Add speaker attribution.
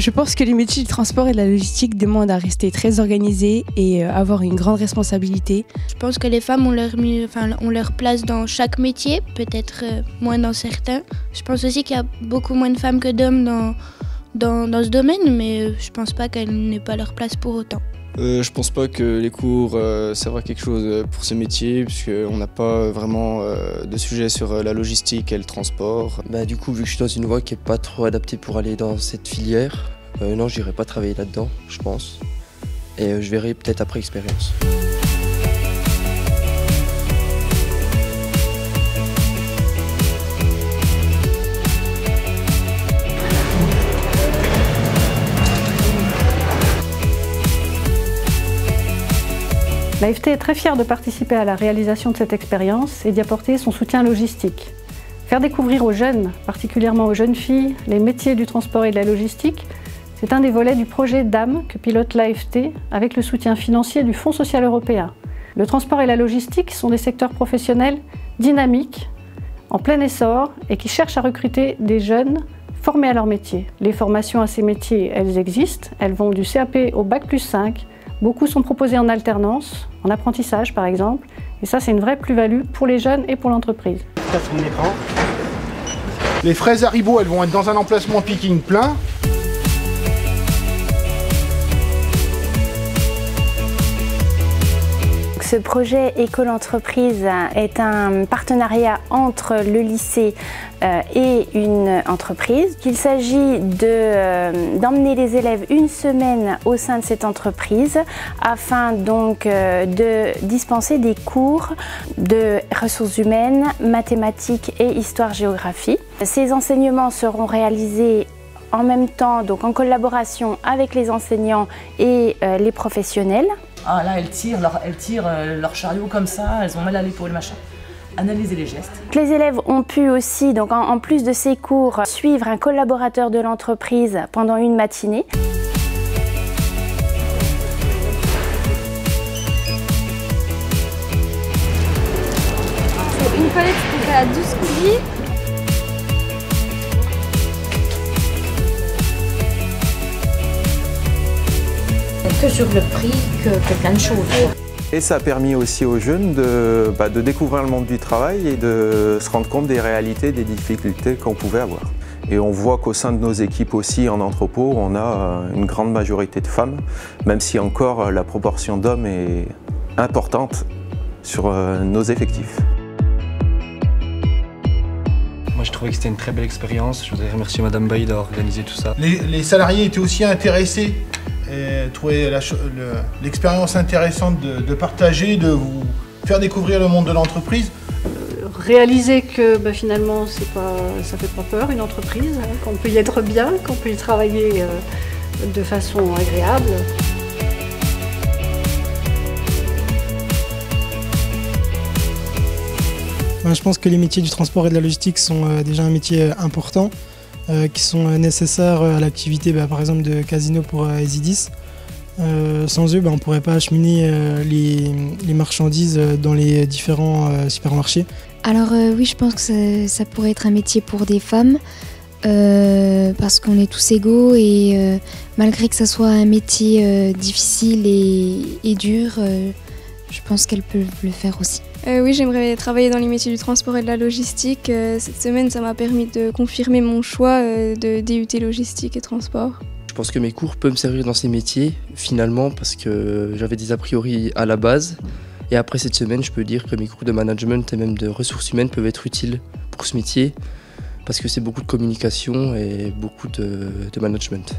Speaker 1: Je pense que les métiers du transport et de la logistique demandent à rester très organisés et avoir une grande responsabilité.
Speaker 2: Je pense que les femmes ont leur place dans chaque métier, peut-être moins dans certains. Je pense aussi qu'il y a beaucoup moins de femmes que d'hommes dans ce domaine, mais je pense pas qu'elles n'aient pas leur place pour autant.
Speaker 3: Je pense pas que les cours servent à quelque chose pour ce métier, puisqu'on n'a pas vraiment de sujet sur la logistique et le transport.
Speaker 4: Du coup, vu que je suis dans une voie qui n'est pas trop adaptée pour aller dans cette filière, non, j'irai pas travailler là-dedans, je pense. Et je verrai peut-être après expérience.
Speaker 5: L'AFT est très fière de participer à la réalisation de cette expérience et d'y apporter son soutien logistique. Faire découvrir aux jeunes, particulièrement aux jeunes filles, les métiers du transport et de la logistique, c'est un des volets du projet DAM que pilote l'AFT avec le soutien financier du Fonds social européen. Le transport et la logistique sont des secteurs professionnels dynamiques, en plein essor et qui cherchent à recruter des jeunes formés à leur métier. Les formations à ces métiers, elles existent, elles vont du CAP au Bac+5. Beaucoup sont proposés en alternance, en apprentissage par exemple, et ça c'est une vraie plus-value pour les jeunes et pour l'entreprise.
Speaker 6: Les fraises Haribo, elles vont être dans un emplacement picking plein.
Speaker 7: Ce projet École Entreprise est un partenariat entre le lycée et une entreprise. Il s'agit d'emmener les élèves une semaine au sein de cette entreprise afin donc de dispenser des cours de ressources humaines, mathématiques et histoire-géographie. Ces enseignements seront réalisés en même temps, donc en collaboration avec les enseignants et les professionnels.
Speaker 8: Ah là, elles tirent leur chariot comme ça, elles ont mal à l'épaule, machin. Analyser les gestes.
Speaker 7: Les élèves ont pu aussi, donc en plus de ces cours, suivre un collaborateur de l'entreprise pendant une matinée.
Speaker 9: Une palette qui fait à 12 coulis.
Speaker 10: Que sur le prix, que plein de choses.
Speaker 11: Et ça a permis aussi aux jeunes de découvrir le monde du travail et de se rendre compte des réalités, des difficultés qu'on pouvait avoir. Et on voit qu'au sein de nos équipes aussi en entrepôt, on a une grande majorité de femmes, même si encore la proportion d'hommes est importante sur nos effectifs.
Speaker 12: Moi, je trouvais que c'était une très belle expérience. Je voudrais remercier Madame Bailly d'avoir organisé tout ça.
Speaker 6: Les salariés étaient aussi intéressés et trouvaient l'expérience intéressante de partager, de vous faire découvrir le monde de l'entreprise.
Speaker 5: Réaliser que finalement, ça fait pas peur une entreprise, qu'on peut y être bien, qu'on peut y travailler de façon agréable.
Speaker 13: Je pense que les métiers du transport et de la logistique sont déjà un métier important, qui sont nécessaires à l'activité par exemple de Casino pour Easy10. Sans eux, on ne pourrait pas acheminer les marchandises dans les différents supermarchés.
Speaker 14: Alors oui, je pense que ça pourrait être un métier pour des femmes, parce qu'on est tous égaux et malgré que ça soit un métier difficile et dur, je pense qu'elles peuvent le faire aussi.
Speaker 15: Oui, j'aimerais travailler dans les métiers du transport et de la logistique. Cette semaine, ça m'a permis de confirmer mon choix de DUT logistique et transport.
Speaker 4: Je pense que mes cours peuvent me servir dans ces métiers, finalement, parce que j'avais des a priori à la base. Et après cette semaine, je peux dire que mes cours de management et même de ressources humaines peuvent être utiles pour ce métier, parce que c'est beaucoup de communication et beaucoup de management.